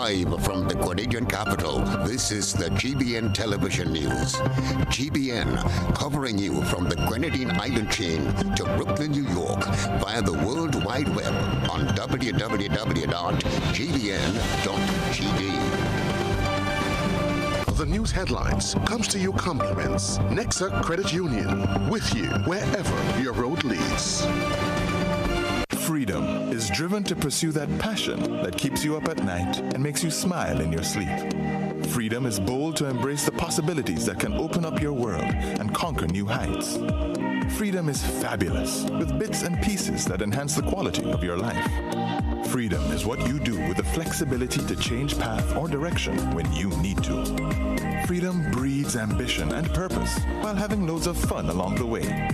Live from the Grenadian capital, this is the GBN Television News. GBN, covering you from the Grenadine Island chain to Brooklyn, New York, via the World Wide Web on www.gbn.tv. The news headlines comes to you compliments Nexa Credit Union, with you wherever your road leads. Freedom is driven to pursue that passion that keeps you up at night and makes you smile in your sleep. Freedom is bold to embrace the possibilities that can open up your world and conquer new heights. Freedom is fabulous, with bits and pieces that enhance the quality of your life. Freedom is what you do with the flexibility to change path or direction when you need to. Freedom breeds ambition and purpose while having loads of fun along the way.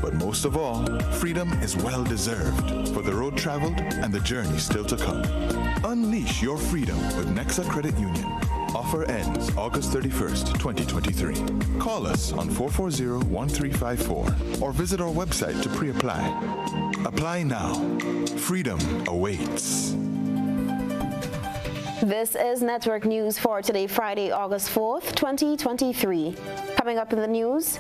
But most of all, freedom is well-deserved for the road traveled and the journey still to come. Unleash your freedom with Nexa Credit Union. Offer ends August 31st, 2023. Call us on 440-1354 or visit our website to pre-apply. Apply now. Freedom awaits. This is Network News for today, Friday, August 4th, 2023. Coming up in the news,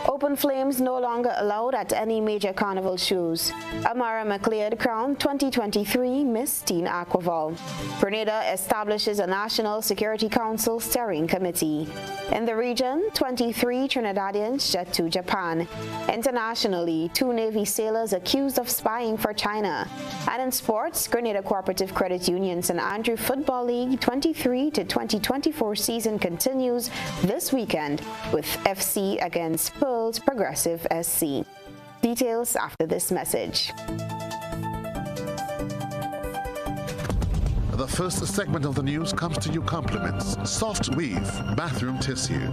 open flames no longer allowed at any major carnival shows. Amara McLeod crowned 2023 Miss Teen Aquaval. Grenada establishes a National Security Council steering committee. In the region, 23 Trinidadians jet to Japan. Internationally, 2 Navy sailors accused of spying for China. And in sports, Grenada Cooperative Credit Union St. Andrew Football League 23 to 2024 season continues this weekend with FC against Pearls Progressive SC. Details after this message. The first segment of the news comes to you compliments Soft Weave Bathroom Tissue.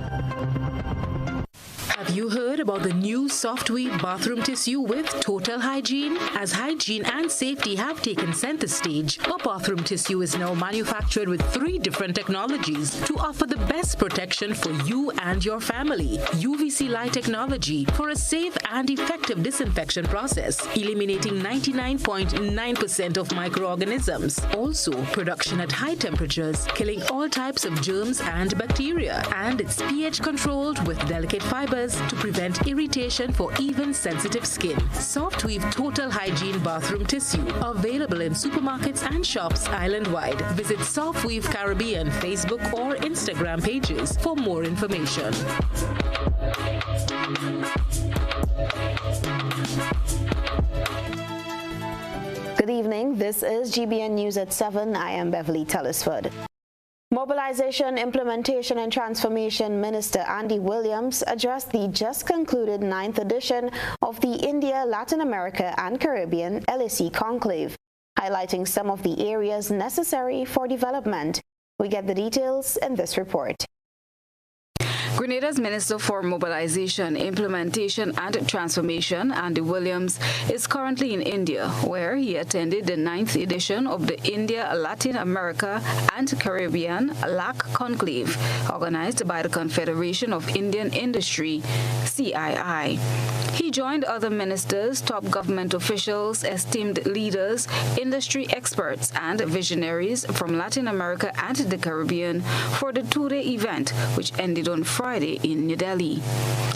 Have you heard about the new Soft Weave bathroom tissue with total hygiene? As hygiene and safety have taken center stage, our bathroom tissue is now manufactured with 3 different technologies to offer the best protection for you and your family. UVC light technology for a safe and effective disinfection process, eliminating 99.9% of microorganisms. Also, production at high temperatures, killing all types of germs and bacteria. And it's pH controlled with delicate fibers to prevent irritation for even sensitive skin. Soft Weave Total Hygiene Bathroom Tissue, available in supermarkets and shops island-wide. Visit Soft Weave Caribbean Facebook or Instagram pages for more information. Good evening. This is GBN News at 7. I am Beverly Telesford. Mobilization, Implementation and Transformation Minister Andy Williams addressed the just concluded 9th edition of the India, Latin America and Caribbean LAC Conclave, highlighting some of the areas necessary for development. We get the details in this report. Grenada's Minister for Mobilization, Implementation and Transformation, Andy Williams, is currently in India, where he attended the 9th edition of the India, Latin America and Caribbean LAC Conclave, organized by the Confederation of Indian Industry, CII. He joined other ministers, top government officials, esteemed leaders, industry experts, and visionaries from Latin America and the Caribbean for the 2-day event, which ended on Friday in New Delhi.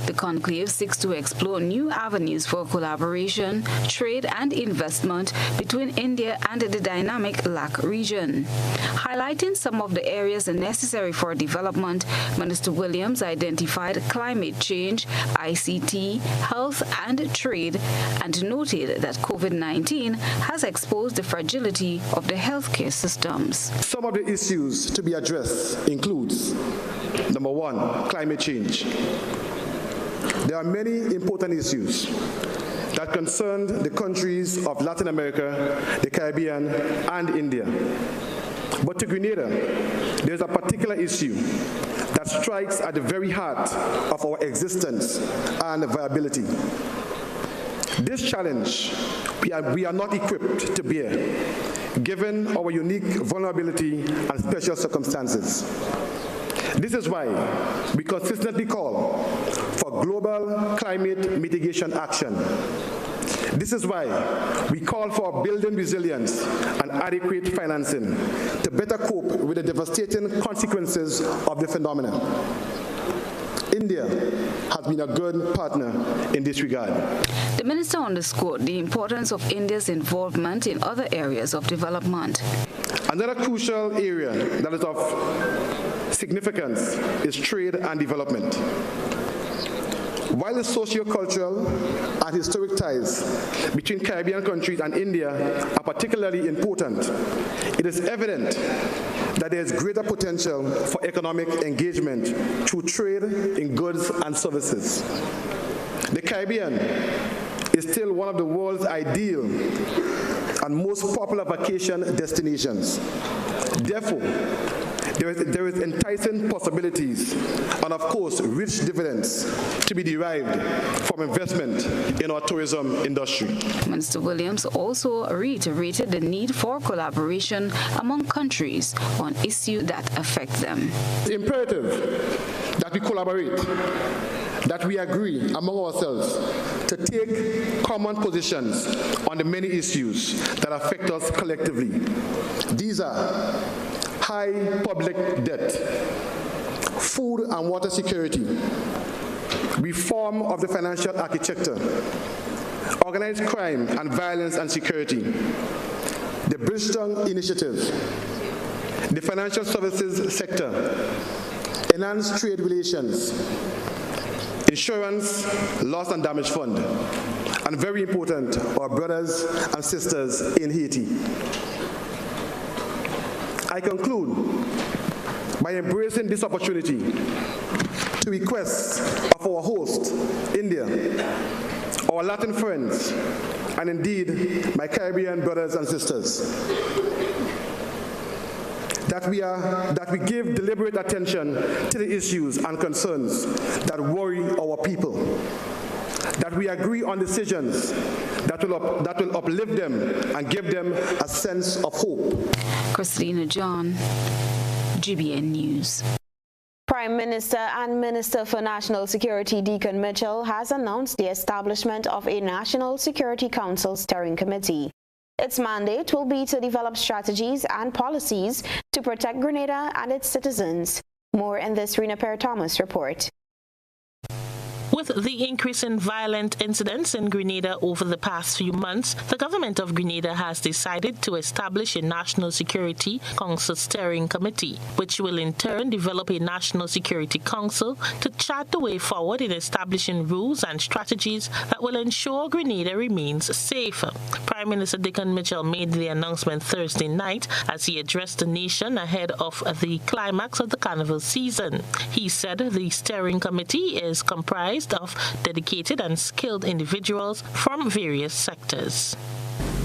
The conclave seeks to explore new avenues for collaboration, trade, and investment between India and the dynamic LAC region. Highlighting some of the areas necessary for development, Minister Williams identified climate change, ICT, health, and trade, and noted that COVID-19 has exposed the fragility of the healthcare systems. Some of the issues to be addressed includes, number 1, climate change. There are many important issues that concern the countries of Latin America, the Caribbean, and India. But to Grenada, there's a particular issue that strikes at the very heart of our existence and viability. This challenge we are not equipped to bear, given our unique vulnerability and special circumstances. This is why we consistently call for global climate mitigation action. This is why we call for building resilience and adequate financing to better cope with the devastating consequences of the phenomenon. India has been a good partner in this regard. The minister underscored the importance of India's involvement in other areas of development. Another crucial area that is of significance is trade and development. While the socio-cultural and historic ties between Caribbean countries and India are particularly important, it is evident that there is greater potential for economic engagement through trade in goods and services. The Caribbean is still one of the world's ideal and most popular vacation destinations. Therefore, there is enticing possibilities and, of course, rich dividends to be derived from investment in our tourism industry. Minister Williams also reiterated the need for collaboration among countries on issues that affect them. It's imperative that we collaborate, that we agree among ourselves to take common positions on the many issues that affect us collectively. These are high public debt, food and water security, reform of the financial architecture, organized crime and violence and security, the Bridgestone Initiative, the financial services sector, enhanced trade relations, insurance, loss and damage fund, and very important, our brothers and sisters in Haiti. I conclude by embracing this opportunity to request of our host, India, our Latin friends, and indeed my Caribbean brothers and sisters, that we give deliberate attention to the issues and concerns that worry our people, that we agree on decisions that will uplift them and give them a sense of hope. Christina John, GBN News. Prime Minister and Minister for National Security Deacon Mitchell has announced the establishment of a National Security Council Steering Committee. Its mandate will be to develop strategies and policies to protect Grenada and its citizens. More in this Rena Perry-Thomas report. With the increase in violent incidents in Grenada over the past few months, the government of Grenada has decided to establish a National Security Council Steering Committee, which will in turn develop a National Security Council to chart the way forward in establishing rules and strategies that will ensure Grenada remains safe. Prime Minister Deacon Mitchell made the announcement Thursday night as he addressed the nation ahead of the climax of the carnival season. He said the steering committee is comprised of dedicated and skilled individuals from various sectors.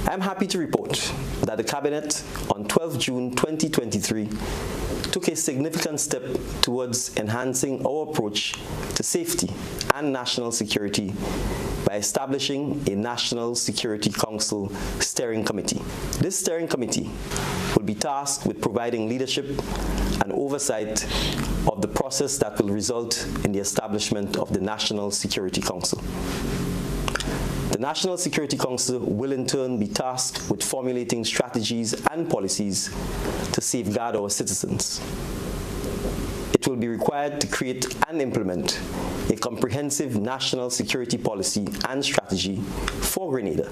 I'm happy to report that the Cabinet on 12 June 2023 took a significant step towards enhancing our approach to safety and national security by establishing a National Security Council Steering Committee. This steering committee will be tasked with providing leadership and oversight of the process that will result in the establishment of the National Security Council. The National Security Council will in turn be tasked with formulating strategies and policies to safeguard our citizens. It will be required to create and implement a comprehensive national security policy and strategy for Grenada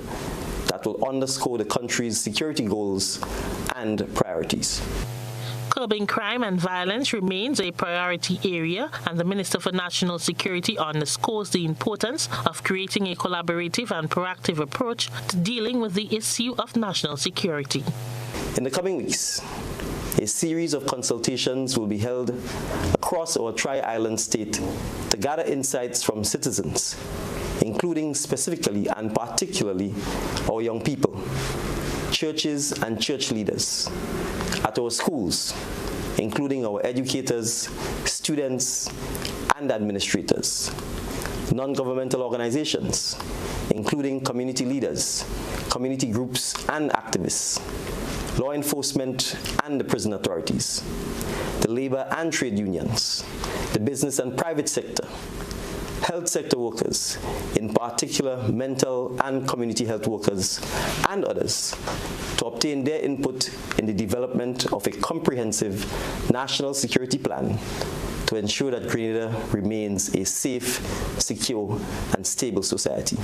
that will underscore the country's security goals and priorities. Curbing crime and violence remains a priority area, and the Minister for National Security underscores the importance of creating a collaborative and proactive approach to dealing with the issue of national security. In the coming weeks, a series of consultations will be held across our Tri-Island state to gather insights from citizens, including specifically and particularly our young people, churches and church leaders, at our schools, including our educators, students, and administrators, non-governmental organizations, including community leaders, community groups and activists, law enforcement and the prison authorities, the labor and trade unions, the business and private sector, health sector workers, in particular mental and community health workers and others, to obtain their input in the development of a comprehensive national security plan to ensure that Grenada remains a safe, secure, and stable society.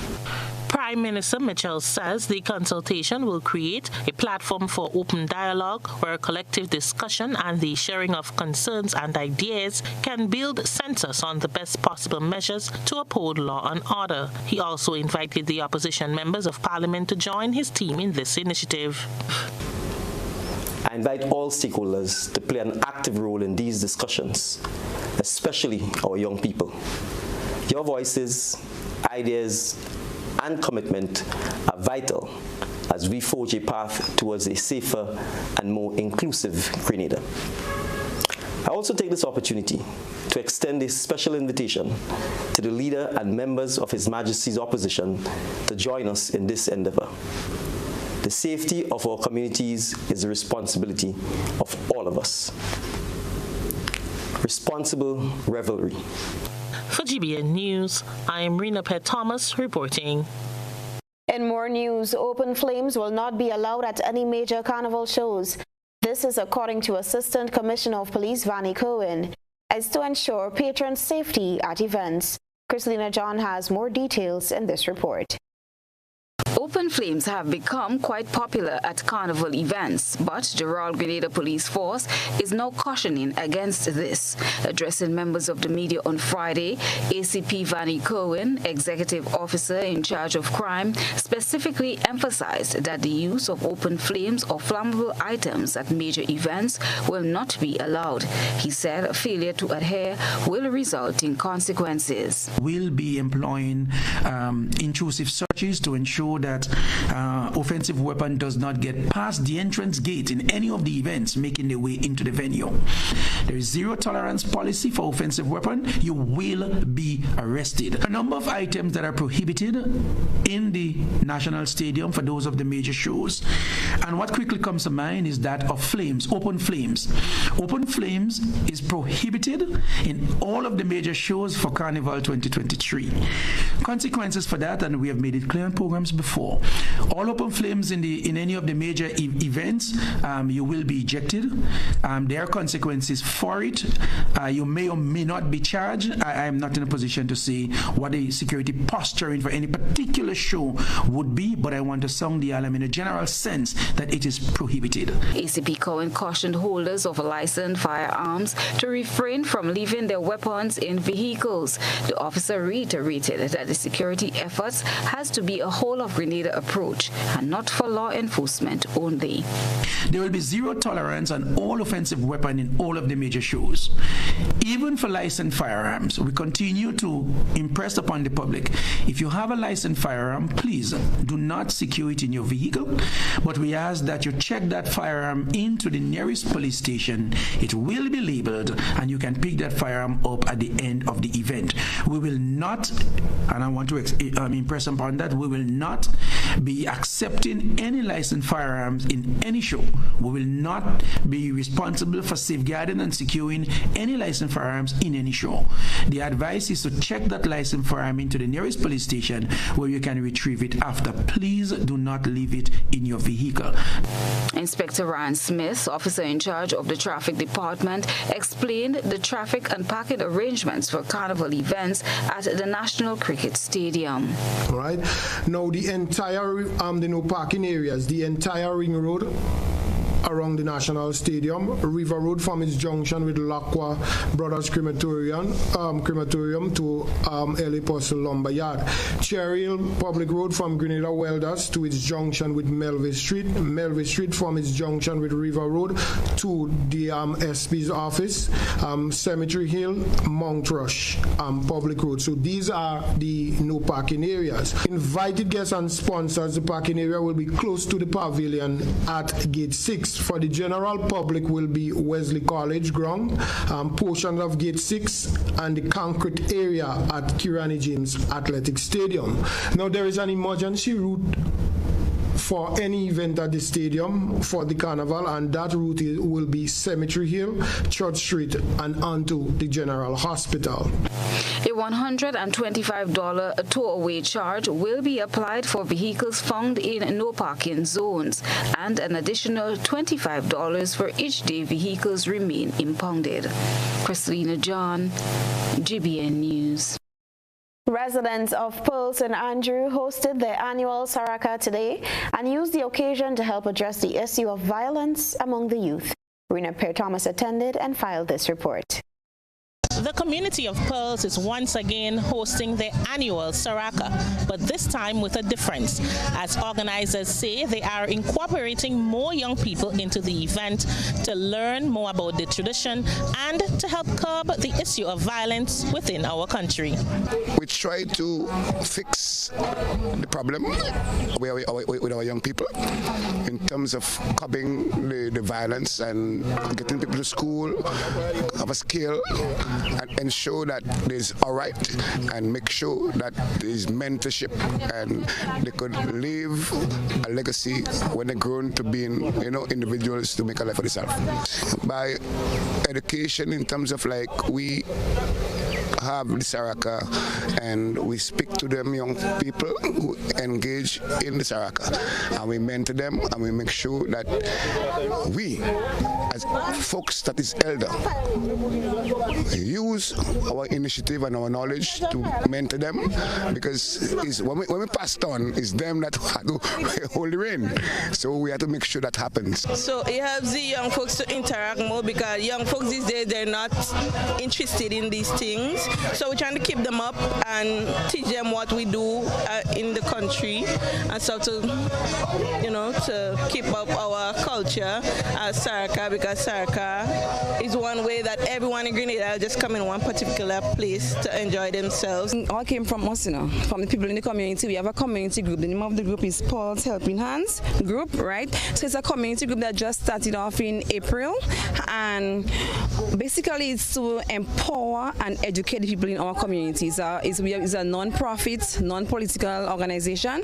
Prime Minister Mitchell says the consultation will create a platform for open dialogue where collective discussion and the sharing of concerns and ideas can build consensus on the best possible measures to uphold law and order. He also invited the opposition members of Parliament to join his team in this initiative. I invite all stakeholders to play an active role in these discussions, especially our young people. Your voices, ideas, and commitment are vital as we forge a path towards a safer and more inclusive Grenada. I also take this opportunity to extend a special invitation to the leader and members of His Majesty's opposition to join us in this endeavor. The safety of our communities is the responsibility of all of us. Responsible revelry. For GBN News, I am Rena Pett Thomas reporting. In more news, open flames will not be allowed at any major carnival shows. This is according to Assistant Commissioner of Police Vanny Cohen, as to ensure patron safety at events. Christina John has more details in this report. Open flames have become quite popular at carnival events, but the Royal Grenada Police Force is now cautioning against this. Addressing members of the media on Friday, ACP Vanny Cohen, Executive Officer in charge of crime, specifically emphasized that the use of open flames or flammable items at major events will not be allowed. He said failure to adhere will result in consequences. We'll be employing intrusive searches to ensure that offensive weapon does not get past the entrance gate in any of the events making their way into the venue. There is zero tolerance policy for offensive weapon. You will be arrested. A number of items that are prohibited in the National Stadium for those of the major shows. And what quickly comes to mind is that of flames, open flames. Open flames is prohibited in all of the major shows for Carnival 2023. Consequences for that, and we have made it clear in programs before. All open flames in any of the major events, you will be ejected. There are consequences for it. You may or may not be charged. I am not in a position to say what the security posturing for any particular show would be, but I want to sound the alarm in a general sense that it is prohibited. ACP Cohen cautioned holders of licensed firearms to refrain from leaving their weapons in vehicles. The officer reiterated that the security efforts has to be a whole of Grenada approach and not for law enforcement only. There will be zero tolerance on all offensive weapons in all of the major shows. Even for licensed firearms, we continue to impress upon the public. If you have a licensed firearm, please do not secure it in your vehicle, but we ask that you check that firearm into the nearest police station. It will be labeled and you can pick that firearm up at the end of the event. We will not, and I want to impress upon that, we will not be accepting any licensed firearms in any show. We will not be responsible for safeguarding and securing any licensed firearms in any show. The advice is to check that licensed firearm into the nearest police station where you can retrieve it after. Please do not leave it in your vehicle. Inspector Ryan Smith, officer in charge of the traffic department, explained the traffic and parking arrangements for carnival events at the National Cricket Stadium. All right. Now the entire the no parking areas, the entire ring road around the National Stadium, River Road from its junction with Lacqua Brothers Crematorium to LA Postal Lumber Yard, Cherry Hill Public Road from Grenada Welders to its junction with Melville Street from its junction with River Road to the SP's office, Cemetery Hill, Mount Rush Public Road. So these are the no parking areas. Invited guests and sponsors, the parking area will be close to the pavilion at Gate 6. For the general public will be Wesley College ground, portions of Gate 6 and the concrete area at Kirani James Athletic Stadium. Now there is an emergency route for any event at the stadium for the carnival, and that route will be Cemetery Hill, Church Street, and onto the General Hospital. A $125 tow-away charge will be applied for vehicles found in no parking zones, and an additional $25 for each day vehicles remain impounded. Christina John, GBN News. Residents of Pearl St. Andrew hosted their annual Saraka today and used the occasion to help address the issue of violence among the youth. Rena Pear-Thomas attended and filed this report. The community of Pearls is once again hosting their annual Saraka, but this time with a difference. As organizers say, they are incorporating more young people into the event to learn more about the tradition and to help curb the issue of violence within our country. We try to fix the problem with our young people in terms of curbing the violence and getting people to school, have a skill, and ensure that there's all right, and make sure that there's mentorship and they could leave a legacy when they're grown to being, individuals to make a life for themselves. By education in terms of we have the Saraka and we speak to them young people who engage in the Saraka, and we mentor them and we make sure that we as folks that is elder use our initiative and our knowledge to mentor them, because when we passed on, it's them that have to hold the rein. So we have to make sure that happens. So it helps the young folks to interact more, because young folks these days, they're not interested in these things. So we're trying to keep them up and teach them what we do in the country and stuff to keep up our culture as Saraka, because Saraka is one way that everyone in Grenada just come in one particular place to enjoy themselves. It all came from us, from the people in the community. We have a community group. The name of the group is Paul's Helping Hands Group, right? So it's a community group that just started off in April, and basically it's to empower and educate the people in our communities. It's a non-profit, non-political organization.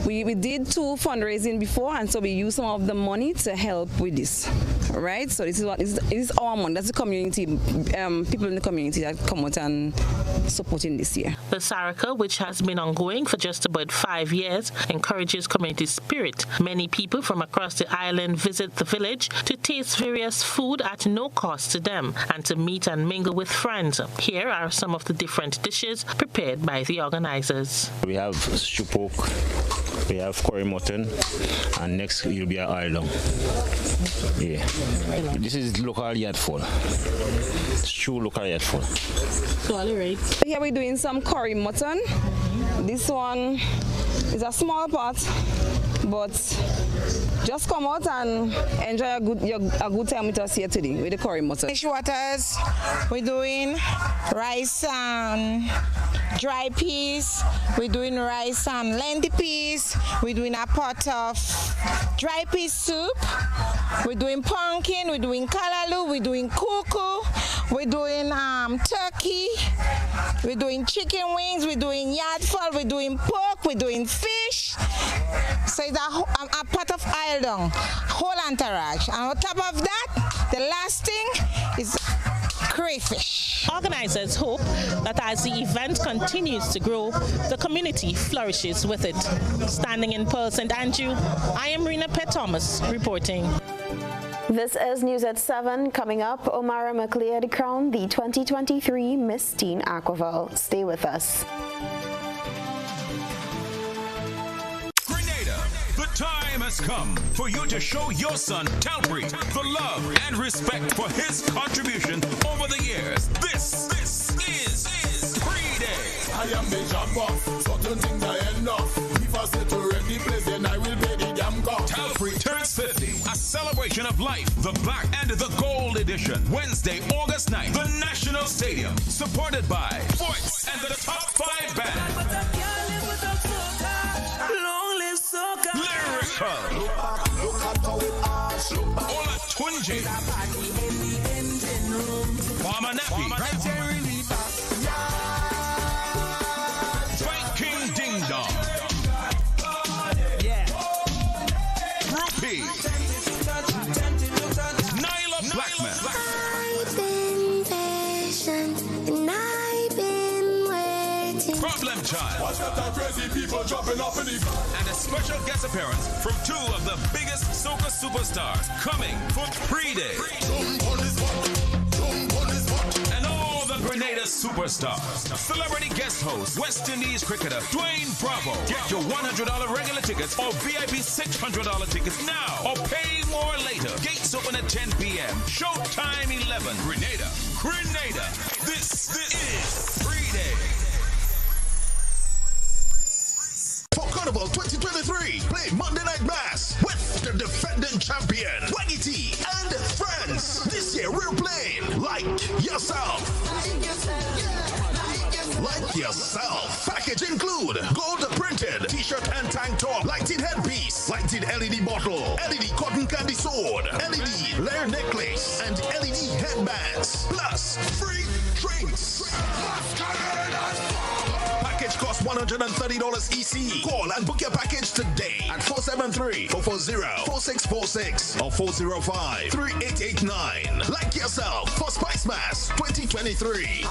We did 2 fundraising before, and so we use some of the money to help with this, right? So this is our money. That's the community, people in the community that come out and supporting this year. The Saraka, which has been ongoing for just about 5 years, encourages community spirit. Many people from across the island visit the village to taste various food at no cost to them and to meet and mingle with friends. Here are some of the different dishes prepared by the organizers. We have stew pork, we have curry mutton, and next will be an iron. Yeah. This is local yard food. Stew local yard food. So all right. Here we're doing some curry mutton. This one is a small pot, but just come out and enjoy a good time with us here today with the curry mutton. Fish waters, we're doing rice and dry peas, we're doing rice and lentil peas, we're doing a pot of dry pea soup, we're doing pumpkin, we're doing callaloo, we're doing cuckoo, we're doing turkey, we're doing chicken wings, we're doing yard fowl, we're doing pork, we're doing fish. So it's a pot of iron, whole entourage. And on top of that, the last thing is crayfish. Organizers hope that as the event continues to grow, the community flourishes with it. Standing in Pearl St. Andrew, I am Rena Pear-Thomas reporting. This is News at 7. Coming up, Omara McLeod crowned the 2023 Miss Teen Aquaval. Stay with us. The time has come for you to show your son, Telford, the love and respect for his contribution over the years. This is Pre-Day. I am the job boss, certain things I end up. If I say to rent the place, then I will pay the damn cost. Telford turns 50, a celebration of life, the black and the gold edition. Wednesday, August 9th, the National Stadium, supported by Voice and the Top 5 Band. Lyrical. Ola Tunji. Mama Nappy. Fight King Ding Dong. lot of crazy people jumping up in the And a special guest appearance from two of the biggest soca superstars coming for pre-day. And all the Grenada superstars. Celebrity guest host, West Indies cricketer Dwayne Bravo. Get your $100 regular tickets or VIP $600 tickets now or pay more later. Gates open at 10 p.m. Showtime 11. Grenada. This is pre-day. For Carnival 2023, play Monday Night Mass with the defending champion, Waggy T and friends. This year we're playing Like Yourself. Like Yourself. Package include gold printed t-shirt and tank top, lighted headpiece, lighted LED bottle, LED cotton candy sword, LED layer necklace, and LED headbands, plus free drinks. Package costs $130 EC. Call and book your package today at 473-440-4646 or 405-3889. Like Yourself for Spice Mass 2023.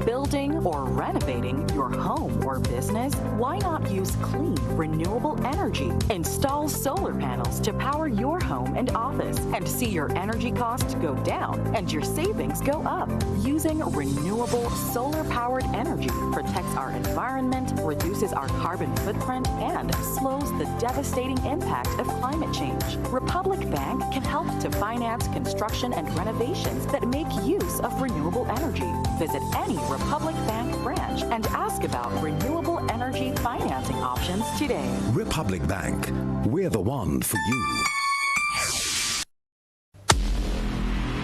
Building or renovating your home or business? Why not use clean, renewable energy? Install solar panels to power your home and office and see your energy costs go down and your savings go up. Using renewable solar-powered energy protects our environment, reduces our carbon footprint, and slows the devastating impact of climate change. Republic Bank can help to finance construction and renovations that make use of renewable energy. Visit any Republic Bank branch and ask about renewable energy financing options today. Republic Bank, we're the one for you.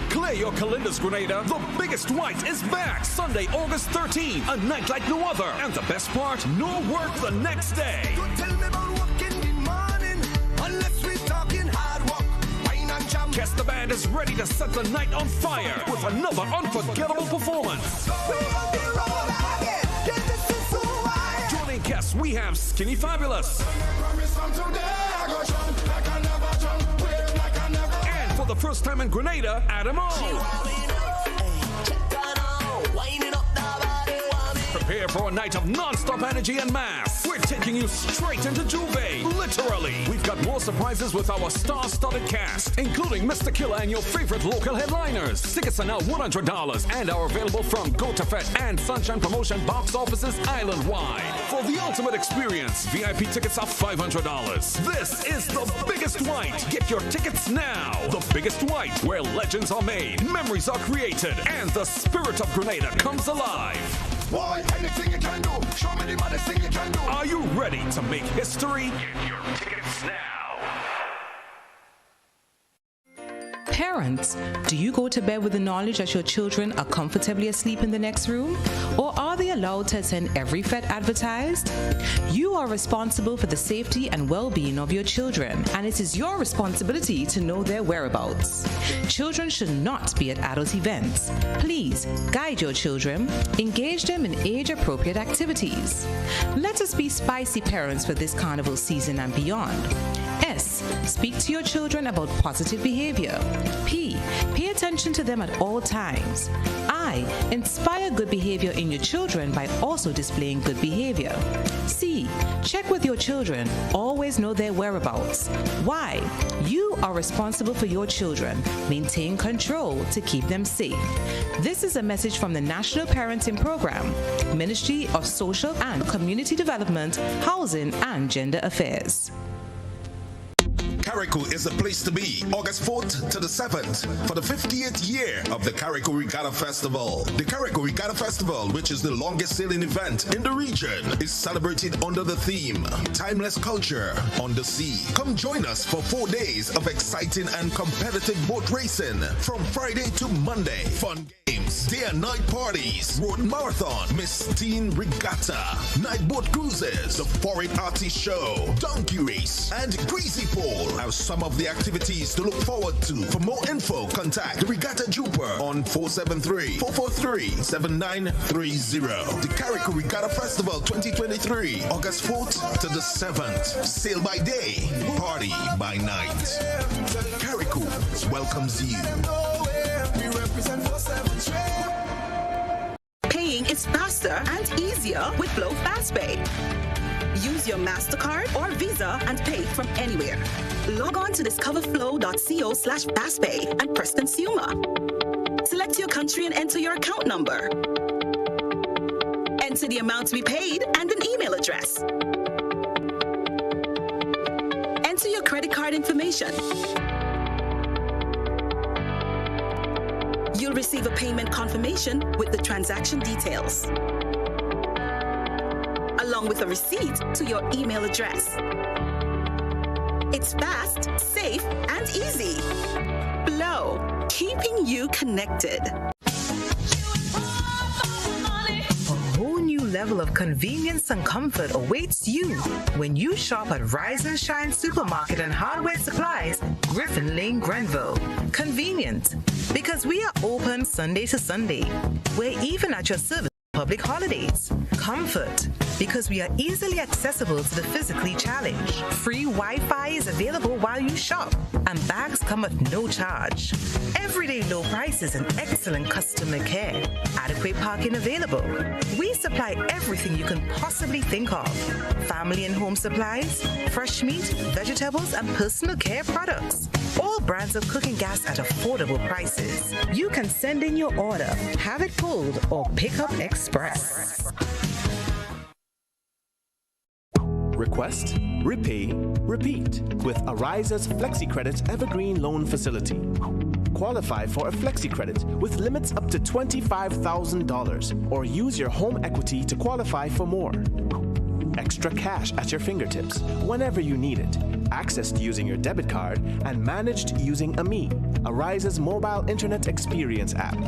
Clear your calendars, Grenada. The biggest white is back Sunday, August 13. A night like no other. And the best part, no work the next day. Don't tell me about work in the morning unless we're talking hard work. Wine and jam. Guess the band is ready to set the night on fire with another unforgettable performance. Joining guests, we have Skinny Fabulous. And for the first time in Grenada, Adam O. Prepare for a night of non-stop energy and mass. We're taking you straight into Juve, literally. We've got more surprises with our star-studded cast, including Mr. Killer and your favorite local headliners. Tickets are now $100 and are available from Go to Fet and Sunshine Promotion box offices island-wide. For the ultimate experience, VIP tickets are $500. This is the biggest white. Get your tickets now. The biggest white, where legends are made, memories are created, and the spirit of Grenada comes alive. Boy, anything you can do. Show me the baddest thing you can do. Are you ready to make history? Get your tickets now. Parents, do you go to bed with the knowledge that your children are comfortably asleep in the next room? Or are they allowed to attend every Fet advertised? You are responsible for the safety and well-being of your children, and it is your responsibility to know their whereabouts. Children should not be at adult events. Please guide your children, engage them in age-appropriate activities. Let us be spicy parents for this carnival season and beyond. S. Speak to your children about positive behavior. P. Pay attention to them at all times. I. Inspire good behavior in your children by also displaying good behavior. C. Check with your children. Always know their whereabouts. Y. You are responsible for your children. Maintain control to keep them safe. This is a message from the National Parenting Program, Ministry of Social and Community Development, Housing and Gender Affairs. Carriacou is the place to be, August 4th to the 7th, for the 50th year of the Carriacou Regatta Festival. The Carriacou Regatta Festival, which is the longest sailing event in the region, is celebrated under the theme, Timeless Culture on the Sea. Come join us for 4 days of exciting and competitive boat racing from Friday to Monday. Fun games, games, day and night parties, road marathon, Miss Teen Regatta, night boat cruises, the Foreign Artist Show, Donkey Race, and Greasy Pole are some of the activities to look forward to. For more info, contact the Regatta Jumper on 473-443-7930. The Carrico Regatta Festival 2023, August 4th to the 7th. Sail by day, party by night. Carrico welcomes you. Paying is faster and easier with Flow FastPay. Use your MasterCard or Visa and pay from anywhere. Log on to discoverflow.co/fastpay and press Consumer. Select your country and enter your account number. Enter the amount to be paid and an email address. Enter your credit card information. You'll receive a payment confirmation with the transaction details, along with a receipt to your email address. It's fast, safe, and easy. Flow, keeping you connected. Level of convenience and comfort awaits you when you shop at Rise and Shine Supermarket and Hardware Supplies, Griffin Lane, Grenville. Convenient, because we are open Sunday to Sunday. We're even at your service public holidays. Comfort, because we are easily accessible to the physically challenged. Free Wi-Fi is available while you shop, and bags come at no charge. Everyday low prices and excellent customer care. Adequate parking available. We supply everything you can possibly think of. Family and home supplies, fresh meat, vegetables, and personal care products. All brands of cooking gas at affordable prices. You can send in your order, have it pulled, or pick up express. Request, repay, repeat with Ariza's FlexiCredit Evergreen Loan Facility. Qualify for a FlexiCredit with limits up to $25,000 or use your home equity to qualify for more. Extra cash at your fingertips whenever you need it. Accessed using your debit card and managed using AMI, Ariza's mobile internet experience app.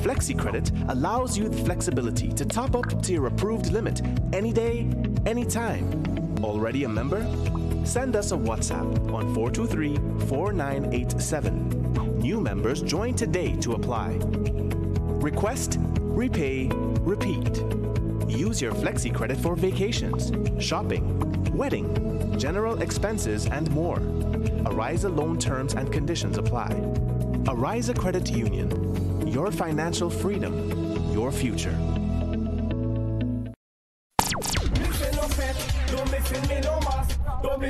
FlexiCredit allows you the flexibility to top up to your approved limit any day, anytime. Already a member? Send us a WhatsApp on 423-4987. New members join today to apply. Request, repay, repeat. Use your FlexiCredit for vacations, shopping, wedding, general expenses, and more. Ariza loan terms and conditions apply. Ariza Credit Union. Your financial freedom, your future.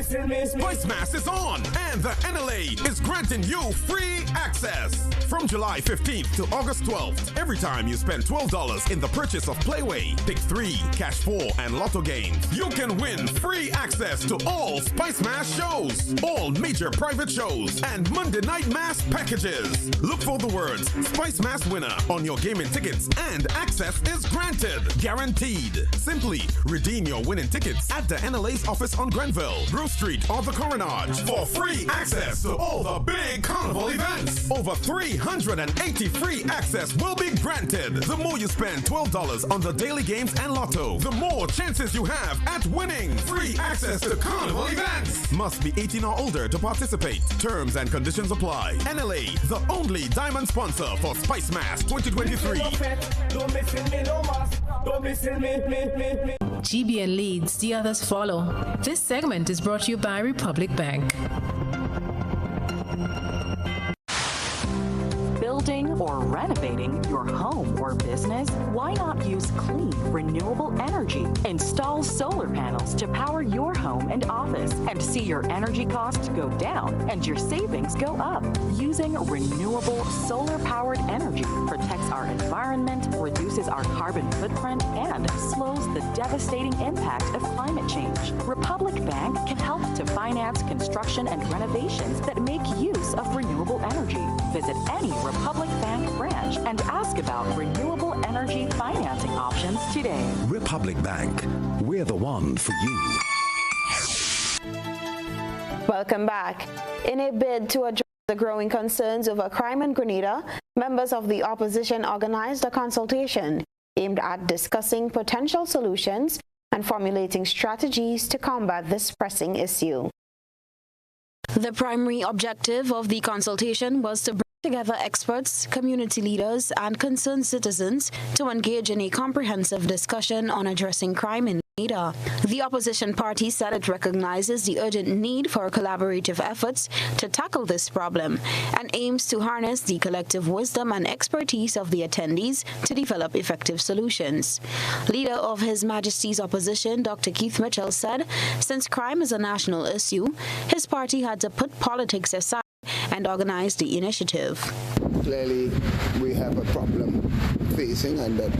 Spice Mass is on, and the NLA is granting you free access. From July 15th to August 12th, every time you spend $12 in the purchase of Playway, Pick 3, Cash 4, and Lotto games, you can win free access to all Spice Mass shows, all major private shows, and Monday Night Mass packages. Look for the words Spice Mass winner on your gaming tickets, and access is granted. Guaranteed. Simply redeem your winning tickets at the NLA's office on Grenville, Grove Street, or the Coronage for free access to all the big carnival events. Over 380 free access will be granted. The more you spend $12 on the daily games and Lotto, the more chances you have at winning free access to carnival events. Must be 18 or older to participate. Terms and conditions apply. NLA, the only diamond sponsor for Spice Mass 2023. GBN leads, the others follow. This segment is brought to you by Republic Bank. Building or renovating your home or business? Why not use clean, renewable energy? Install solar panels to power your home and office and see your energy costs go down and your savings go up. Using renewable solar-powered energy protects our environment, reduces our carbon footprint, and slows the devastating impact of climate change. Republic Bank can help to finance construction and renovations that make use of renewable energy. Visit any Republic Bank branch and ask about renewable energy financing options today. Republic Bank, we're the one for you. Welcome back. In a bid to address the growing concerns over crime in Grenada, members of the opposition organized a consultation aimed at discussing potential solutions and formulating strategies to combat this pressing issue. The primary objective of the consultation was to bring together experts, community leaders, and concerned citizens to engage in a comprehensive discussion on addressing crime in Grenada. The opposition party said it recognizes the urgent need for collaborative efforts to tackle this problem and aims to harness the collective wisdom and expertise of the attendees to develop effective solutions. Leader of His Majesty's opposition, Dr. Keith Mitchell, said since crime is a national issue, his party had to put politics aside and organize the initiative. Clearly, we have a problem facing, and that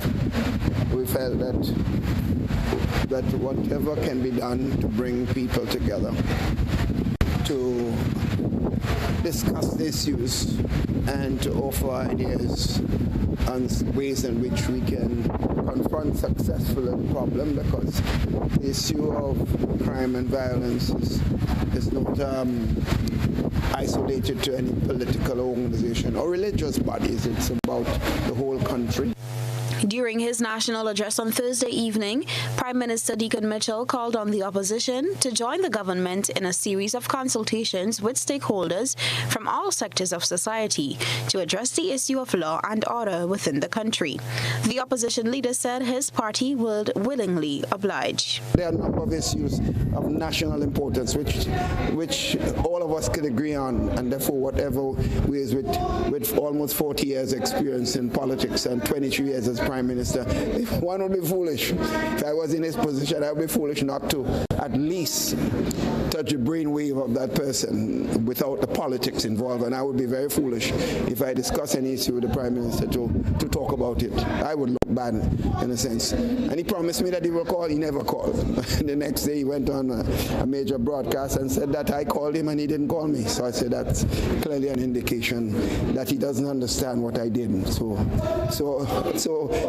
we felt that whatever can be done to bring people together to discuss issues and to offer ideas on ways in which we can confront successfully the problem, because the issue of crime and violence is not isolated to any political organization or religious bodies. It's about the whole country. During his national address on Thursday evening, Prime Minister Deacon Mitchell called on the opposition to join the government in a series of consultations with stakeholders from all sectors of society to address the issue of law and order within the country. The opposition leader said his party would willingly oblige. There are a number of issues of national importance which all of us could agree on, and therefore whatever ways with almost 40 years experience in politics and 23 years as Prime Minister, one would be foolish. If I was in his position, I would be foolish not to at least touch the brainwave of that person without the politics involved, and I would be very foolish if I discuss any issue with the Prime Minister to talk about it. I would look bad in a sense. And he promised me that he will call. He never called. The next day he went on a major broadcast and said that I called him and he didn't call me. So I said that's clearly an indication that he doesn't understand what I did. So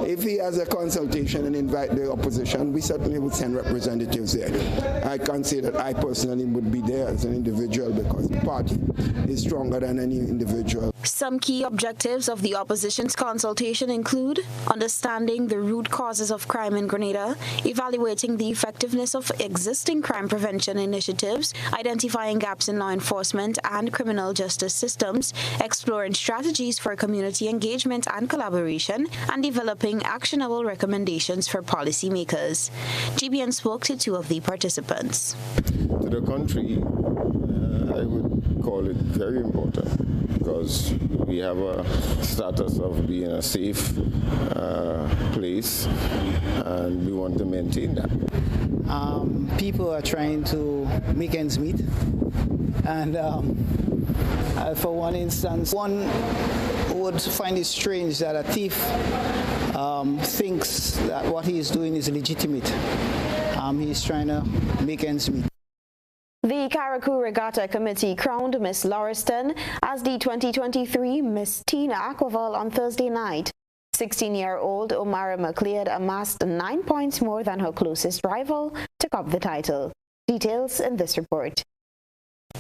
if he has a consultation and invite the opposition, we certainly would send representatives there. I can't say that I personally would be there as an individual, because the party is stronger than any individual. Some key objectives of the opposition's consultation include understanding the root causes of crime in Grenada, evaluating the effectiveness of existing crime prevention initiatives, identifying gaps in law enforcement and criminal justice systems, exploring strategies for community engagement and collaboration, and developing actionable recommendations for policymakers. GBN spoke to two of the participants. To the country, I would call it very important, because we have a status of being a safe place, and we want to maintain that. People are trying to make ends meet, and for one instance, one would find it strange that a thief thinks that what he is doing is legitimate. He's trying to make ends meet. The Carriacou Regatta Committee crowned Miss Lauriston as the 2023 Miss Teen Aquaval on Thursday night. 16-year-old Omara McLeod amassed 9 points more than her closest rival to top the title. Details in this report.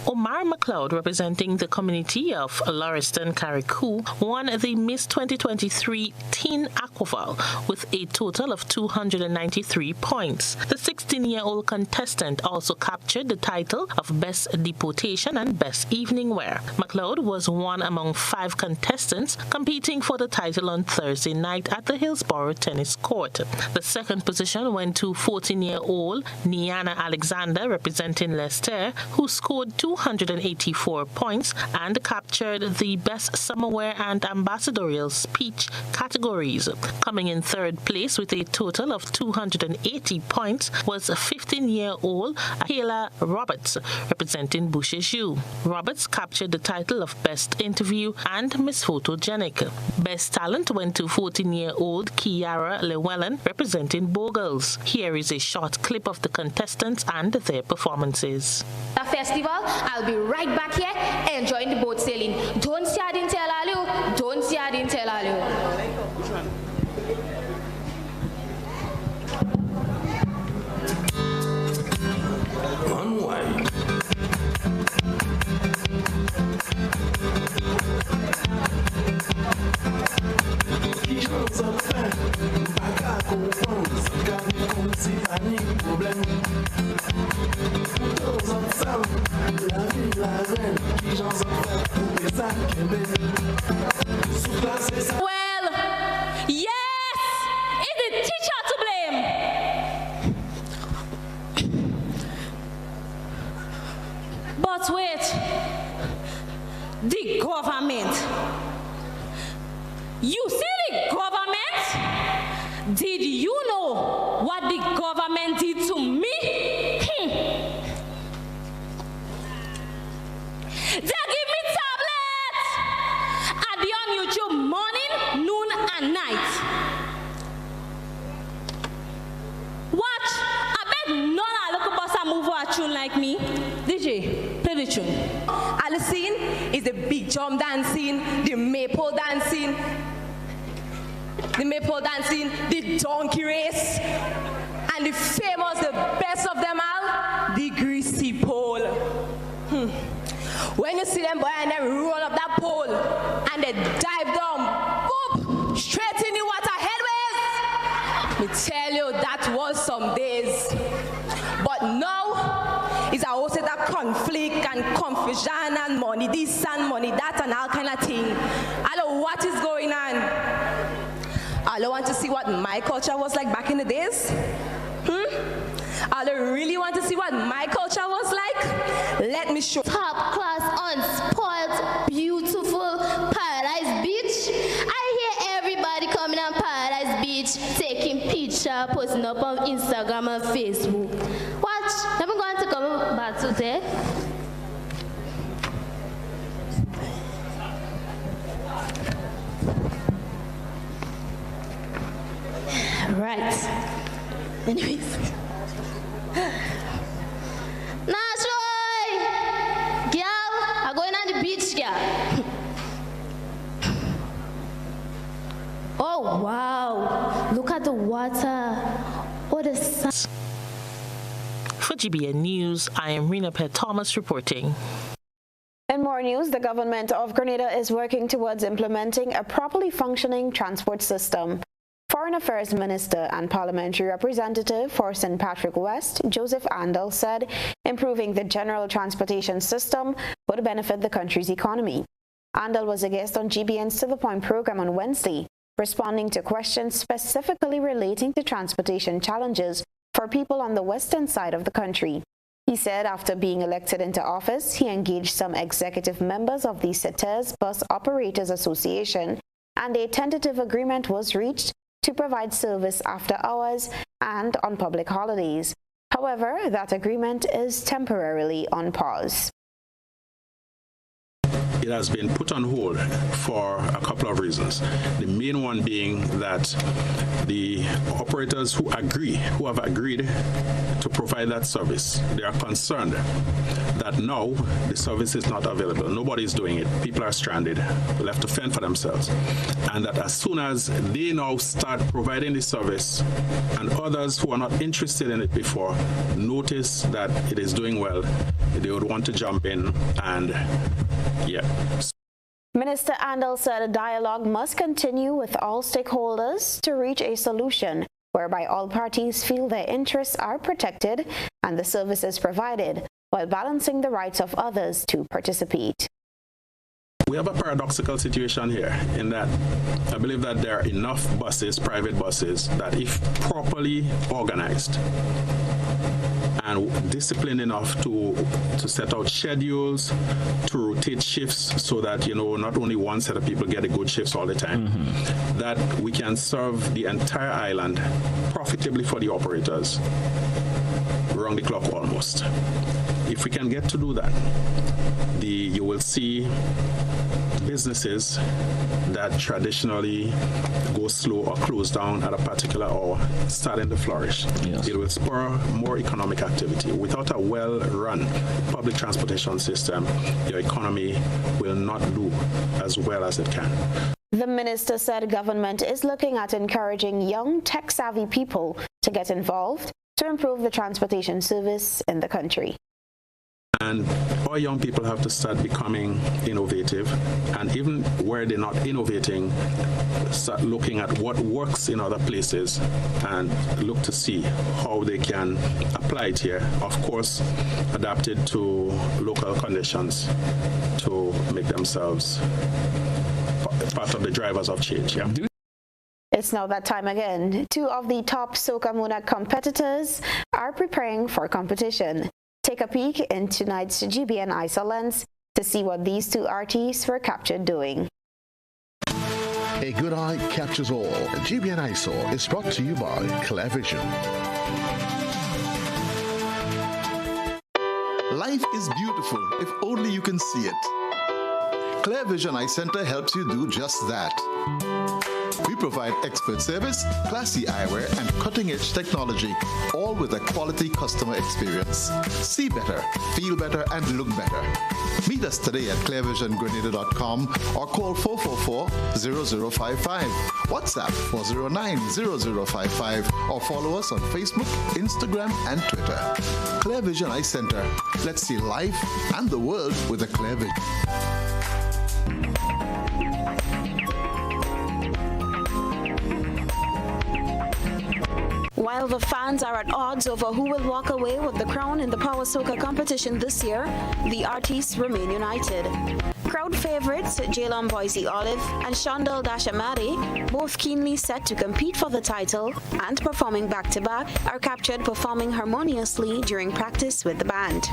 Omar McLeod, representing the community of Lauriston Carriacou, won the Miss 2023 Teen Aquaval with a total of 293 points. The 16-year-old contestant also captured the title of Best Deportation and Best Evening Wear. McLeod was one among 5 contestants competing for the title on Thursday night at the Hillsborough Tennis Court. The second position went to 14-year-old Niana Alexander, representing Leicester, who scored 284 points and captured the Best Summerwear and Ambassadorial Speech categories. Coming in third place with a total of 280 points was 15-year-old Kayla Roberts, representing Boucher-Joux. Roberts captured the title of Best Interview and Miss Photogenic. Best Talent went to 14-year-old Kiara Llewellyn, representing Bogles. Here is a short clip of the contestants and their performances. The festival, I'll be right back here enjoying the boat sailing. Don't see I didn't tell all you. Don't see I didn't tell all you. Unwind. Well, yes, it's the teacher to blame. But wait, the government. You see the government? Did you know what the government did to me? They give me tablets. I be on YouTube morning, noon, and night. Watch, I bet none of local boss move a tune like me. DJ, play the tune. All the scene is the big jump dancing, the maple dancing, the donkey race, and the famous, the best of them all, the greasy pole. When you see them boy and they roll up that pole and they dive down, boop, straight in the water headways. Me tell you, that was some days. But now, it's also that conflict and confusion and money this and money that and all kind of thing. I don't know what is going on. I don't want to see what my culture was like back in the days. I don't really want to see what my culture was like. Let me show. Top class, unspoiled, beautiful Paradise Beach. I hear everybody coming on Paradise Beach, taking picture, posting up on Instagram and Facebook. Watch, I'm going to come back today. Right. Anyways. Nashoy! Girl, I'm going on the beach, girl. Oh, wow. Look at the water. Oh, the sun. For GBN News, I am Rena Pett Thomas reporting. In more news, the government of Grenada is working towards implementing a properly functioning transport system. Foreign Affairs Minister and Parliamentary Representative for St. Patrick West, Joseph Andal, said improving the general transportation system would benefit the country's economy. Andal was a guest on GBN's To The Point program on Wednesday, responding to questions specifically relating to transportation challenges for people on the western side of the country. He said after being elected into office, he engaged some executive members of the CETES Bus Operators Association, and a tentative agreement was reached to provide service after hours and on public holidays. However, that agreement is temporarily on pause. It has been put on hold for a couple of reasons. The main one being that the operators who have agreed to provide that service, they are concerned that now the service is not available. Nobody is doing it. People are stranded, left to fend for themselves. And that as soon as they now start providing the service and others who are not interested in it before notice that it is doing well, they would want to jump in and Minister Andal said a dialogue must continue with all stakeholders to reach a solution whereby all parties feel their interests are protected and the services provided, while balancing the rights of others to participate. We have a paradoxical situation here in that I believe that there are enough buses, private buses, that if properly organized and disciplined enough to set out schedules, to rotate shifts so that, not only one set of people get a good shifts all the time, that we can serve the entire island profitably for the operators, round the clock almost. If we can get to do that, you will see businesses that traditionally go slow or close down at a particular hour starting to flourish. Yes. It will spur more economic activity. Without a well-run public transportation system, your economy will not do as well as it can. The minister said government is looking at encouraging young tech-savvy people to get involved to improve the transportation service in the country. And our young people have to start becoming innovative, and even where they're not innovating, start looking at what works in other places and look to see how they can apply it here. Of course, adapted to local conditions to make themselves part of the drivers of change. Yeah. It's now that time again. Two of the top Soca Muna competitors are preparing for competition. Take a peek in tonight's GBN ISO lens to see what these two artists were captured doing. A good eye captures all. GBN ISO is brought to you by ClearVision. Life is beautiful if only you can see it. ClearVision Eye Center helps you do just that. We provide expert service, classy eyewear, and cutting-edge technology, all with a quality customer experience. See better, feel better, and look better. Meet us today at clearvisiongrenada.com or call 444-0055, WhatsApp 409-0055, or follow us on Facebook, Instagram, and Twitter. ClearVision Eye Center. Let's see life and the world with a clear vision. While the fans are at odds over who will walk away with the crown in the Power Soca competition this year, the artists remain united. Crowd favorites Jalon Boise Olive and Shondell Dashamari, both keenly set to compete for the title and performing back-to-back, are captured performing harmoniously during practice with the band.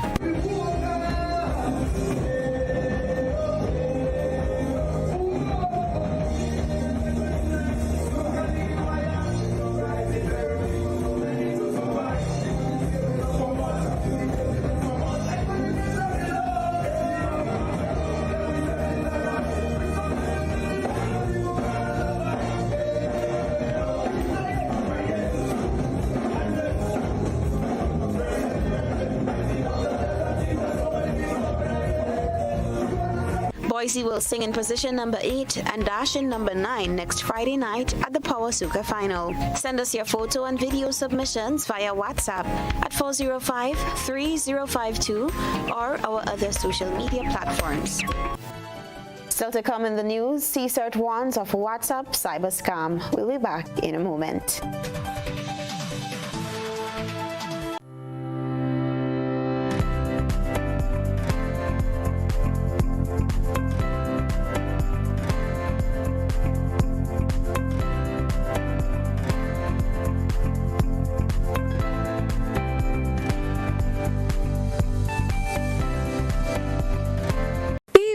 Boise will sing in position number 8 and dash in number 9 next Friday night at the Power Soca final. Send us your photo and video submissions via WhatsApp at 405-3052 or our other social media platforms. Still to come in the news, CSIRT warns of WhatsApp cyber scam. We'll be back in a moment.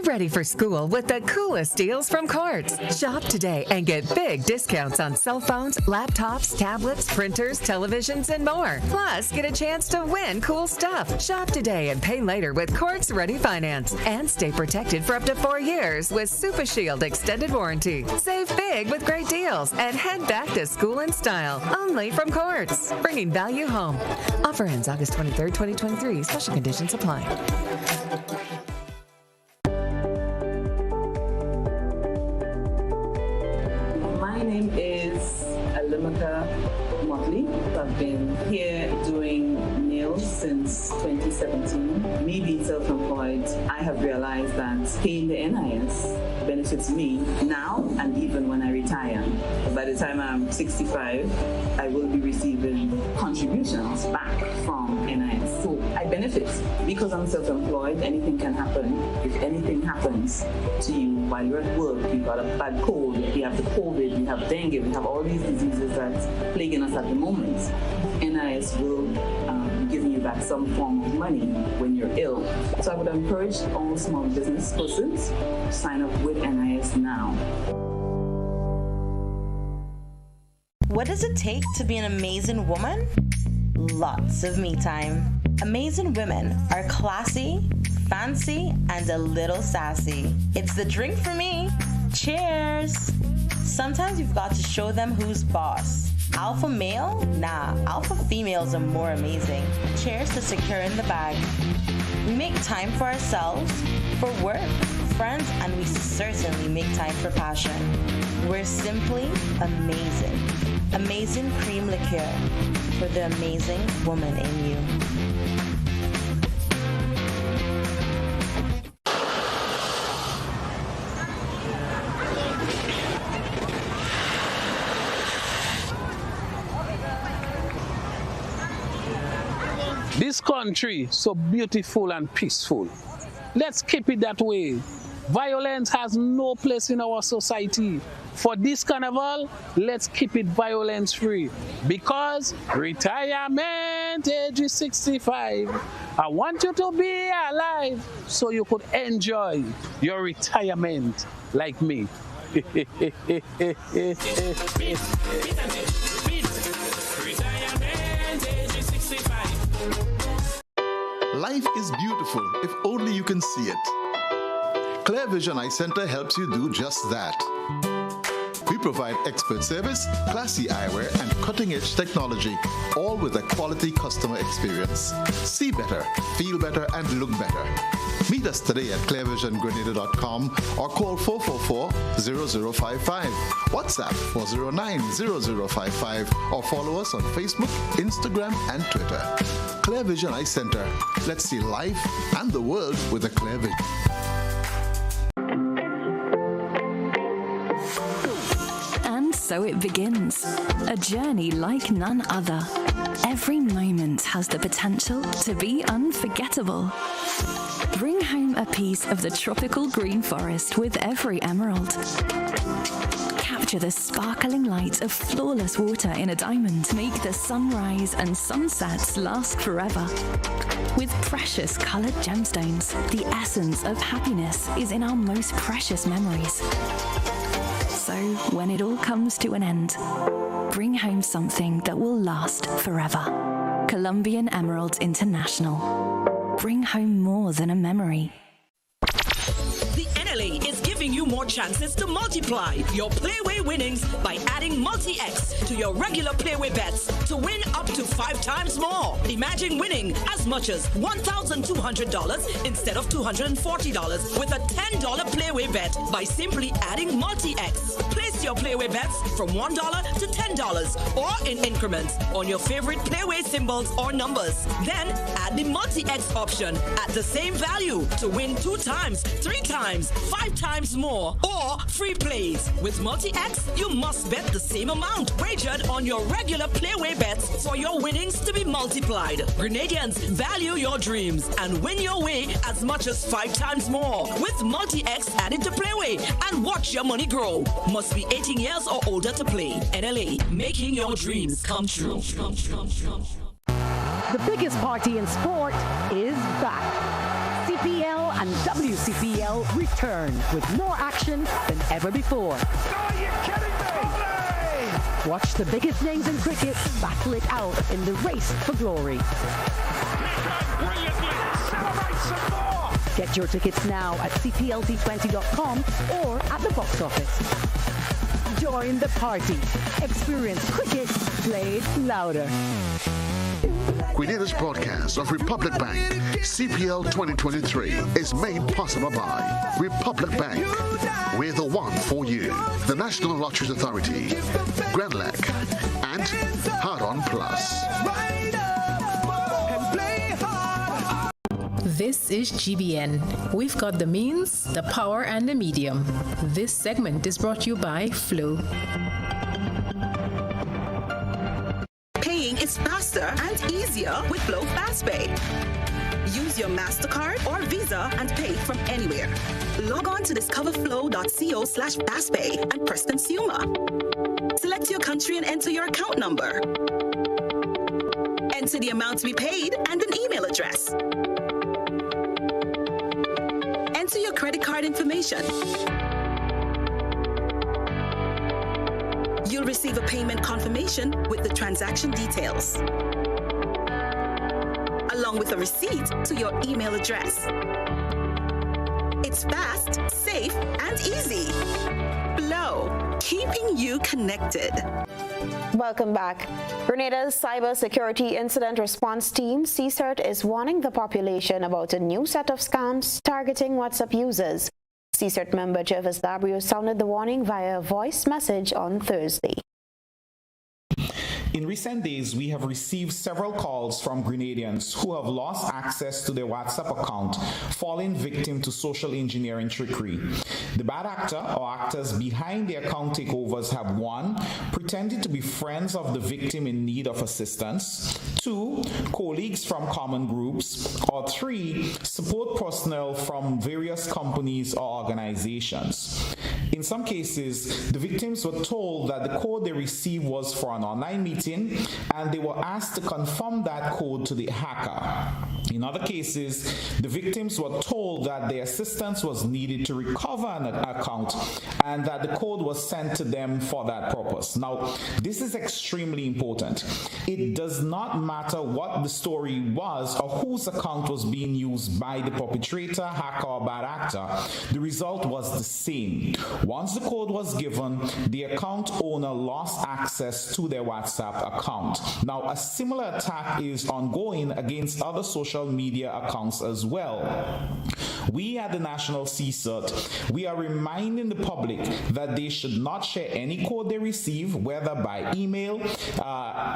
Ready for school with the coolest deals from Courts. Shop today and get big discounts on cell phones, laptops, tablets, printers, televisions, and more. Plus, get a chance to win cool stuff. Shop today and pay later with Courts Ready Finance. And stay protected for up to 4 years with Super Shield Extended Warranty. Save big with great deals and head back to school in style. Only from Courts. Bringing value home. Offer ends August 23rd, 2023. Special conditions apply. I've been here doing nails since 2017. Me being self-employed, I have realized that paying the NIS benefits me now and even when I retire. By the time I'm 65, I will be receiving contributions back from NIS. So I benefit because I'm self-employed. Anything can happen. If anything happens to you while you're at work, you've got a bad cold, you have the COVID, you have dengue, we have all these diseases that's plaguing us at the moment. NIS will be giving you back some form of money when you're ill. So I would encourage all small business persons to sign up with NIS now. What does it take to be an amazing woman? Lots of me time. Amazing women are classy, fancy, and a little sassy. It's the drink for me. Cheers! Sometimes you've got to show them who's boss. Alpha male? Nah, alpha females are more amazing. Cheers to securing the bag. We make time for ourselves, for work, friends, and we certainly make time for passion. We're simply amazing. Amazing cream liqueur for the amazing woman in you. This country so beautiful and peaceful. Let's keep it that way. Violence has no place in our society. For this carnival, let's keep it violence-free. Because retirement age is 65. I want you to be alive so you could enjoy your retirement like me. Life is beautiful if only you can see it. Clear Vision Eye Center helps you do just that. We provide expert service, classy eyewear, and cutting-edge technology, all with a quality customer experience. See better, feel better, and look better. Meet us today at clearvisiongrenada.com or call 444-0055, WhatsApp 409-0055, or follow us on Facebook, Instagram, and Twitter. Clear Vision Eye Center. Let's see life and the world with a clear vision. So it begins, a journey like none other. Every moment has the potential to be unforgettable. Bring home a piece of the tropical green forest with every emerald. Capture the sparkling light of flawless water in a diamond. Make the sunrise and sunsets last forever. With precious colored gemstones, the essence of happiness is in our most precious memories. So, when it all comes to an end, bring home something that will last forever. Colombian Emeralds International. Bring home more than a memory. The NLA is giving you more chances to multiply your Playway winnings by adding Multi-X to your regular Playway bets to win up to 5 times more. Imagine winning as much as $1,200 instead of $240 with a $10 Playway bet by simply adding Multi-X. Place your Playway bets from $1 to $10 or in increments on your favorite Playway symbols or numbers. Then add the Multi-X option at the same value to win 2 times, 3 times, 5 times more, or free plays. With Multi-X, you must bet the same amount wagered on your regular Playway bets for your winnings to be multiplied. Grenadians, value your dreams and win your way as much as 5 times more with Multi-X added to Playway and watch your money grow. Must be 18 years or older to play. NLA, making your dreams come true. The biggest party in sport is back. CPL and WCPL return with more action than ever before. Are you kidding me? Watch the biggest names in cricket battle it out in the race for glory. Celebrate some more! Get your tickets now at cplt20.com or at the box office. Join the party. Experience cricket played louder. Grenada's broadcast of Republic Bank CPL 2023 is made possible by Republic Bank. We're the one for you. The National Lotteries Authority, Grenlec, and Hard On Plus. This is GBN. We've got the means, the power, and the medium. This segment is brought to you by Flow. Paying is faster and easier with Flow FastPay. Use your MasterCard or Visa and pay from anywhere. Log on to discoverflow.co/fastpay and press Consumer. Select your country and enter your account number. Enter the amount to be paid and an email address. Enter your credit card information. You'll receive a payment confirmation with the transaction details, along with a receipt to your email address. It's fast, safe, and easy. Flow, keeping you connected. Welcome back. Grenada's Cybersecurity Incident Response Team, CSIRT, is warning the population about a new set of scams targeting WhatsApp users. CSIRT member Jervis Labrio sounded the warning via a voice message on Thursday. In recent days, we have received several calls from Grenadians who have lost access to their WhatsApp account, falling victim to social engineering trickery. The bad actor or actors behind the account takeovers have 1. Pretended to be friends of the victim in need of assistance, 2, colleagues from common groups, or 3, support personnel from various companies or organizations. In some cases, the victims were told that the code they received was for an online meeting, and they were asked to confirm that code to the hacker. In other cases, the victims were told that their assistance was needed to recover an account and that the code was sent to them for that purpose. Now, this is extremely important. It does not matter what the story was or whose account was being used by the perpetrator, hacker, or bad actor. The result was the same. Once the code was given, the account owner lost access to their WhatsApp account. Now, a similar attack is ongoing against other social media accounts as well. We at the National CSIRT, we are reminding the public that they should not share any code they receive, whether by email,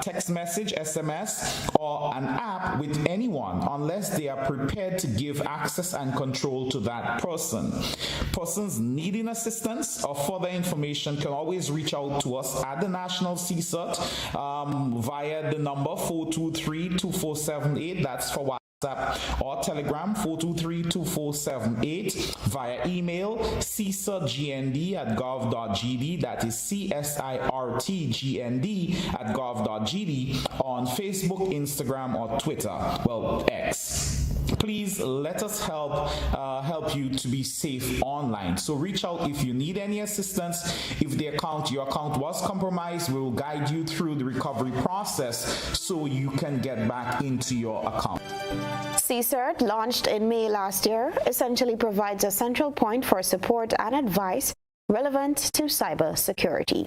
text message, SMS, or an app with anyone unless they are prepared to give access and control to that person. Persons needing assistance or further information can always reach out to us at the National CSIRT via the number 423-2478. That's for WhatsApp or Telegram 423-2478, via email csirtgnd@gov.gd, that is csirtgnd@gov.gd, on Facebook, Instagram, or Twitter, well, X. Please let us help you to be safe online. So reach out if you need any assistance. If your account was compromised, we will guide you through the recovery process so you can get back into your account. CSIRT, launched in May last year, essentially provides a central point for support and advice relevant to cybersecurity.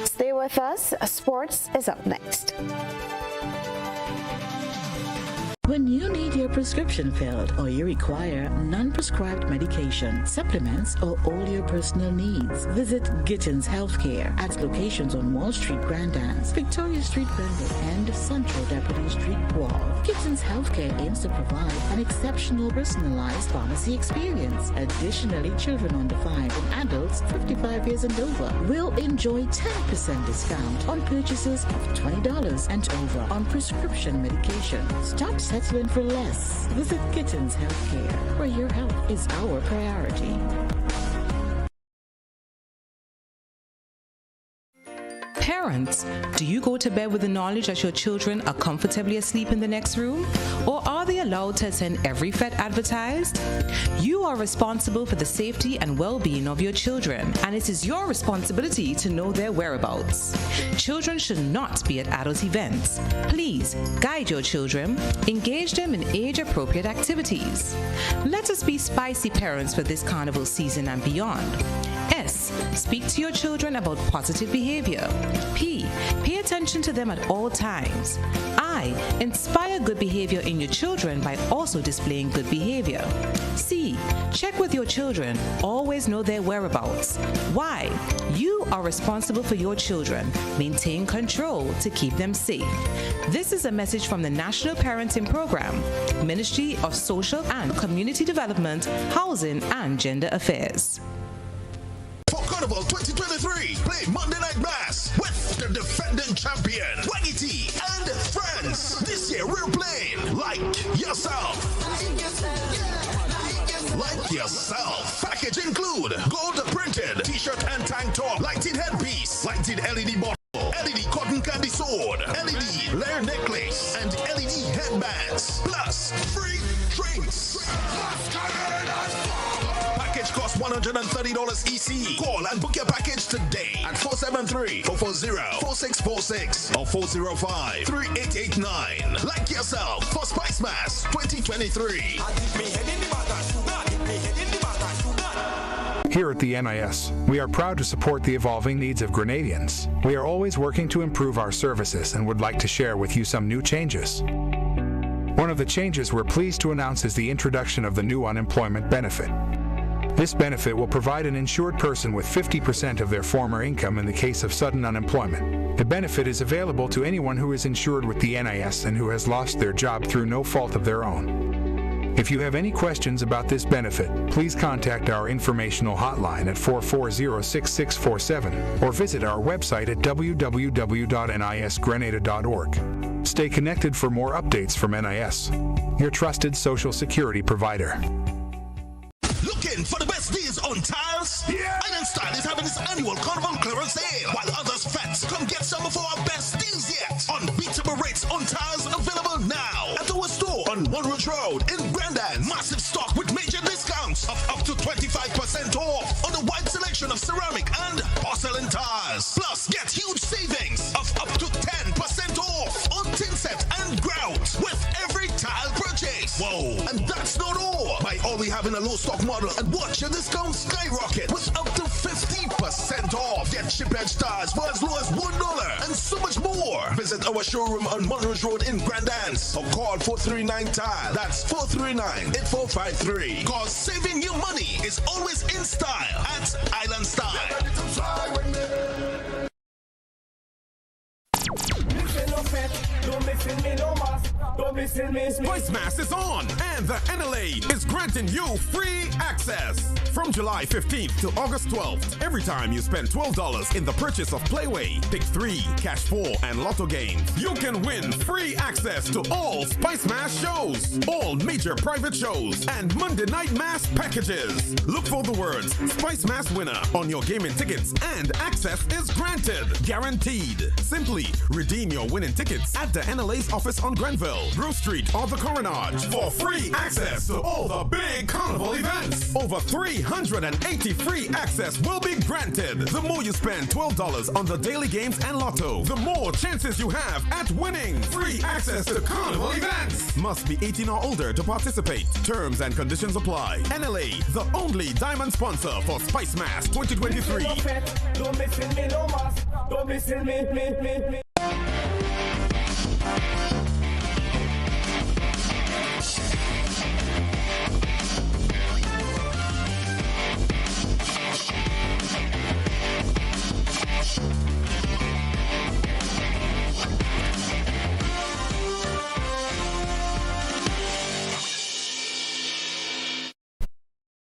Stay with us. Sports is up next. When you need your prescription filled or you require non-prescribed medication, supplements, or all your personal needs, visit Gittins Healthcare at locations on Wall Street, Grandans, Victoria Street, Brandon, and Central Deputy Street, Wall. Gittins Healthcare aims to provide an exceptional personalized pharmacy experience. Additionally, children under 5 and adults 55 years and over will enjoy 10% discount on purchases of $20 and over on prescription medication. Stop settling for less. Visit Gittins Healthcare, where your health is our priority. Parents, do you go to bed with the knowledge that your children are comfortably asleep in the next room? Or are they allowed to attend every FET advertised? You are responsible for the safety and well-being of your children, and it is your responsibility to know their whereabouts. Children should not be at adult events. Please guide your children, engage them in age-appropriate activities. Let us be spicy parents for this carnival season and beyond. S. Speak to your children about positive behavior. P. Pay attention to them at all times. I. Inspire good behavior in your children by also displaying good behavior. C. Check with your children. Always know their whereabouts. Y. You are responsible for your children. Maintain control to keep them safe. This is a message from the National Parenting Program, Ministry of Social and Community Development, Housing and Gender Affairs. Carnival 2023, play Monday Night Mass with the defending champion, Waggy T and friends. This year we're playing Like Yourself. Like Yourself. Package include gold printed t-shirt and tank top, lighted headpiece, lighted LED bottle, LED cotton candy sword, LED layer necklace, and LED headbands, plus free drinks. Package costs $130 EC. Call and book your package today at 473-440-4646 or 405-3889. Like Yourself for Spice Mass 2023. Here at the NIS, we are proud to support the evolving needs of Grenadians. We are always working to improve our services and would like to share with you some new changes. One of the changes we're pleased to announce is the introduction of the new unemployment benefit. This benefit will provide an insured person with 50% of their former income in the case of sudden unemployment. The benefit is available to anyone who is insured with the NIS and who has lost their job through no fault of their own. If you have any questions about this benefit, please contact our informational hotline at 440-6647 or visit our website at www.nisgrenada.org. Stay connected for more updates from NIS, your trusted Social Security provider. Looking for the best deals on tires? Yeah! Island Style is having its annual carnival clearance sale, while others fets. Come get some of our best deals yet. Unbeatable rates on tires available now at our store on Monroe Road in Grandin. Massive stock with major discounts of up to 25% off on the wide selection of ceramic and porcelain tires. Plus, get huge savings of up to 10% off on tin set and grout with every tile purchase. Whoa! And that's not all. Buy all we have in a low stock model and watch your discount skyrocket with up to 50% off. Get chip edge tires for as low as $1 and so much more. Visit our showroom on Monroe Road in Grandance or call 439-TILE. That's 439-8453. Cause saving you money is always in style at Island Style. Spice Mass is on, and the NLA is granting you free access. From July 15th to August 12th, every time you spend $12 in the purchase of Playway, Pick 3, Cash 4, and Lotto games, you can win free access to all Spice Mass shows, all major private shows, and Monday Night Mass packages. Look for the words Spice Mass winner on your gaming tickets, and access is granted. Guaranteed. Simply redeem your winning tickets at the NLA's office on Grenville, Grove Street, or the Coronage for free access to all the big carnival events. Over 380 free access will be granted. The more you spend $12 on the daily games and Lotto, the more chances you have at winning free access to carnival events. Must be 18 or older to participate. Terms and conditions apply. NLA, the only diamond sponsor for Spice Mass 2023. Don't miss me, no mas. Don't miss me.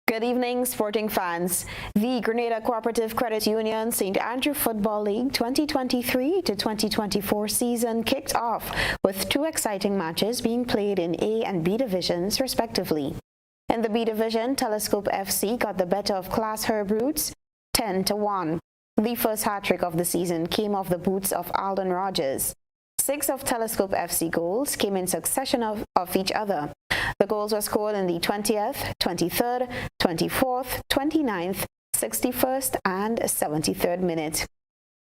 Good evening, sporting fans. The Grenada Cooperative Credit Union St. Andrew Football League 2023 to 2024 season kicked off with two exciting matches being played in A and B divisions respectively. In the B division, Telescope FC got the better of Class Herb Roots 10-1. The first hat-trick of the season came off the boots of Alden Rogers. 6 of Telescope FC goals came in succession of each other. The goals were scored in the 20th, 23rd, 24th, 29th, 61st, and 73rd minute.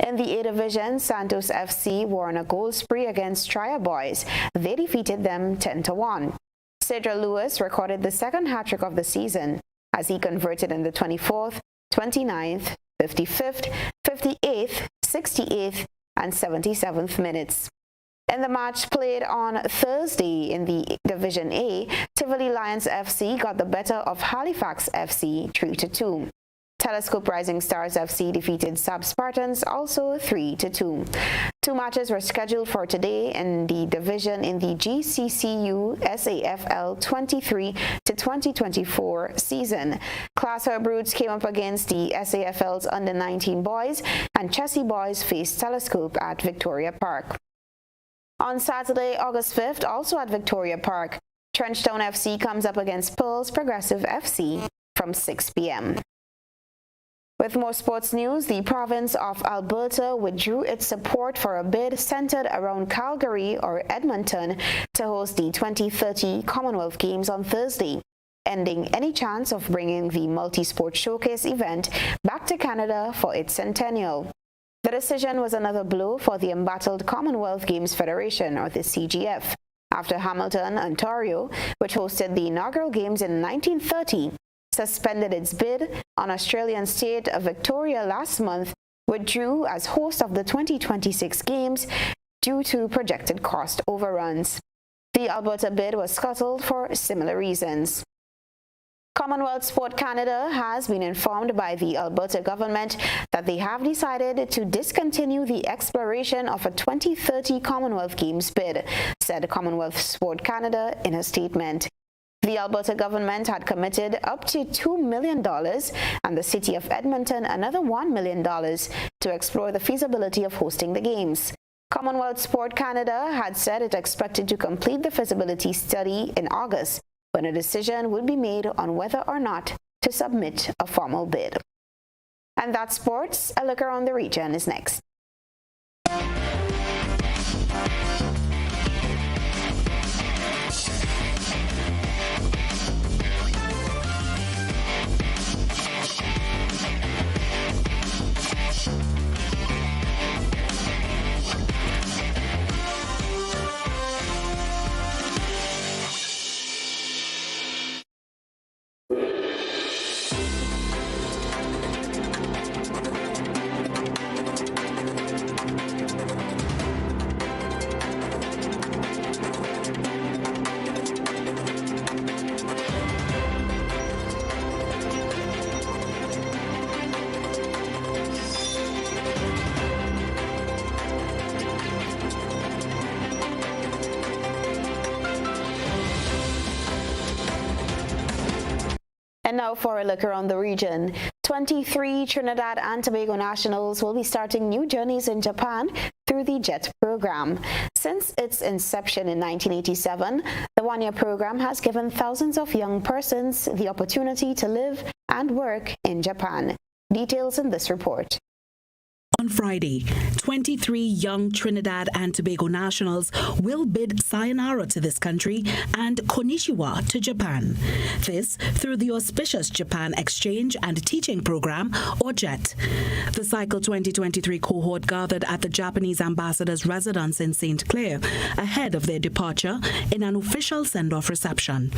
In the A division, Santos FC were on a goal spree against Trier Boys. They defeated them 10-1. Cedra Lewis recorded the second hat-trick of the season as he converted in the 24th, 29th, 55th, 58th, 68th, and 77th minutes. In the match played on Thursday in the Division A, Tivoli Lions FC got the better of Halifax FC 3-2. Telescope Rising Stars FC defeated Sab Spartans also 3-2. Two matches were scheduled for today in the division in the GCCU SAFL 23 to 2024 season. Class Herb Roots came up against the SAFL's under-19 boys, and Chelsea boys faced Telescope at Victoria Park. On Saturday, August 5th, also at Victoria Park, Trenchtown FC comes up against Pearls Progressive FC from 6 p.m. With more sports news, the province of Alberta withdrew its support for a bid centered around Calgary or Edmonton to host the 2030 Commonwealth Games on Thursday, ending any chance of bringing the multi-sport showcase event back to Canada for its centennial. The decision was another blow for the embattled Commonwealth Games Federation, or the CGF, after Hamilton, Ontario, which hosted the inaugural games in 1930, suspended its bid on Australian state Victoria last month, withdrew as host of the 2026 Games due to projected cost overruns. The Alberta bid was scuttled for similar reasons. Commonwealth Sport Canada has been informed by the Alberta government that they have decided to discontinue the exploration of a 2030 Commonwealth Games bid, said Commonwealth Sport Canada in a statement. The Alberta government had committed up to $2 million and the City of Edmonton another $1 million to explore the feasibility of hosting the Games. Commonwealth Sport Canada had said it expected to complete the feasibility study in August, when a decision would be made on whether or not to submit a formal bid. And that's sports. A look around the region is next. And now for a look around the region. 23 Trinidad and Tobago nationals will be starting new journeys in Japan through the JET program. Since its inception in 1987, the one-year program has given thousands of young persons the opportunity to live and work in Japan. Details in this report. On Friday, 23 young Trinidad and Tobago nationals will bid sayonara to this country and konnichiwa to Japan. This through the auspicious Japan Exchange and Teaching Program, or JET. The Cycle 2023 cohort gathered at the Japanese ambassador's residence in St. Clair ahead of their departure in an official send-off reception.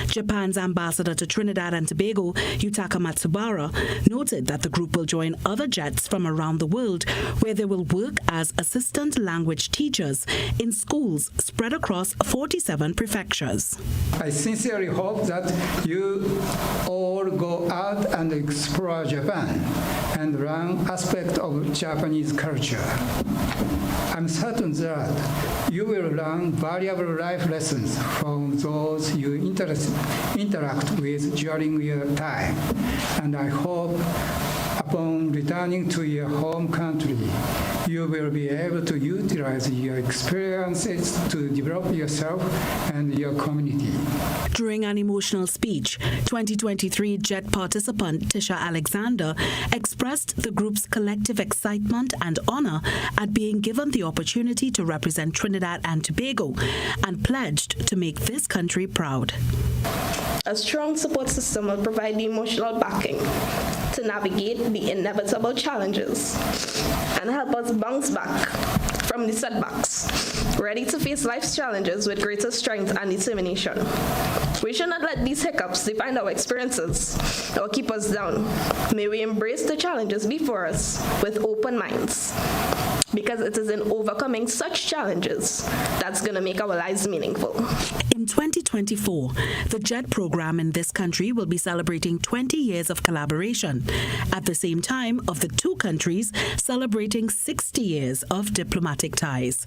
Japan's ambassador to Trinidad and Tobago, Yutaka Matsubara, noted that the group will join other JETs from around the world, where they will work as assistant language teachers in schools spread across 47 prefectures. I sincerely hope that you all go out and explore Japan and learn aspects of Japanese culture. I'm certain that you will learn valuable life lessons from those you interact with during your time, and I hope upon returning to your home country, you will be able to utilize your experiences to develop yourself and your community. During an emotional speech, 2023 JET participant Tisha Alexander expressed the group's collective excitement and honor at being given the opportunity to represent Trinidad and Tobago and pledged to make this country proud. A strong support system will provide the emotional backing to navigate the inevitable challenges and help us bounce back from the setbacks, ready to face life's challenges with greater strength and determination. We should not let these hiccups define our experiences or keep us down. May we embrace the challenges before us with open minds, because it is in overcoming such challenges that's going to make our lives meaningful. In 2024, the JET program in this country will be celebrating 20 years of collaboration, at the same time of the two countries celebrating 60 years of diplomatic ties.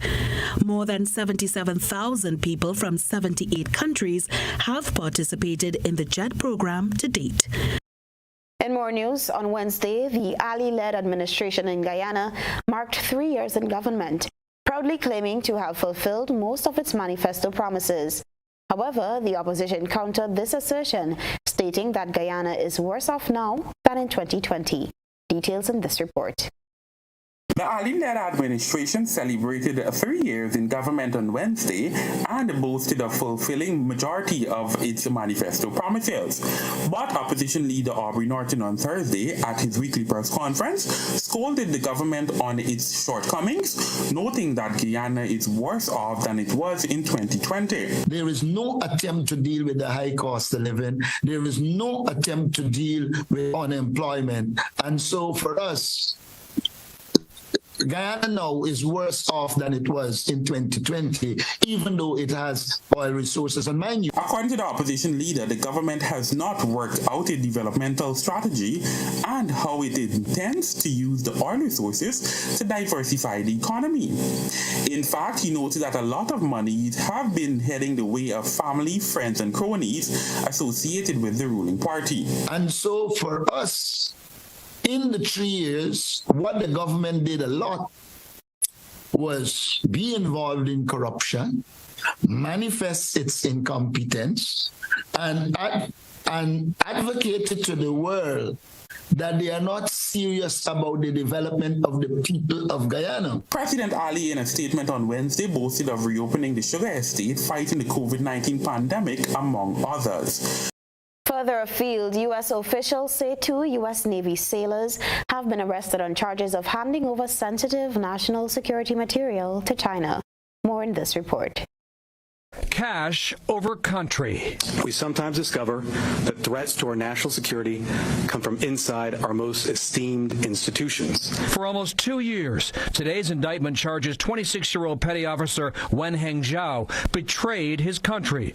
More than 77,000 people from 78 countries have participated in the JET program to date. In more news, on Wednesday, the Ali-led administration in Guyana marked 3 years in government, proudly claiming to have fulfilled most of its manifesto promises. However, the opposition countered this assertion, stating that Guyana is worse off now than in 2020. Details in this report. The Ali-led administration celebrated 3 years in government on Wednesday and boasted of fulfilling majority of its manifesto promises. But opposition leader Aubrey Norton on Thursday at his weekly press conference scolded the government on its shortcomings, noting that Guyana is worse off than it was in 2020. There is no attempt to deal with the high cost of living. There is no attempt to deal with unemployment. And so for us, Guyana now is worse off than it was in 2020, even though it has oil resources. And mind you, according to the opposition leader, the government has not worked out a developmental strategy and how it intends to use the oil resources to diversify the economy. In fact, he noted that a lot of monies have been heading the way of family, friends, and cronies associated with the ruling party. And so for us, in the 3 years, what the government did a lot was be involved in corruption, manifest its incompetence, and advocated to the world that they are not serious about the development of the people of Guyana. President Ali, in a statement on Wednesday, boasted of reopening the sugar estate, fighting the COVID-19 pandemic, among others. Further afield, U.S. officials say 2 U.S. Navy sailors have been arrested on charges of handing over sensitive national security material to China. More in this report. Cash over country. We sometimes discover that threats to our national security come from inside our most esteemed institutions. For almost 2 years, today's indictment charges 26-year-old petty officer Wen Hengzhao betrayed his country.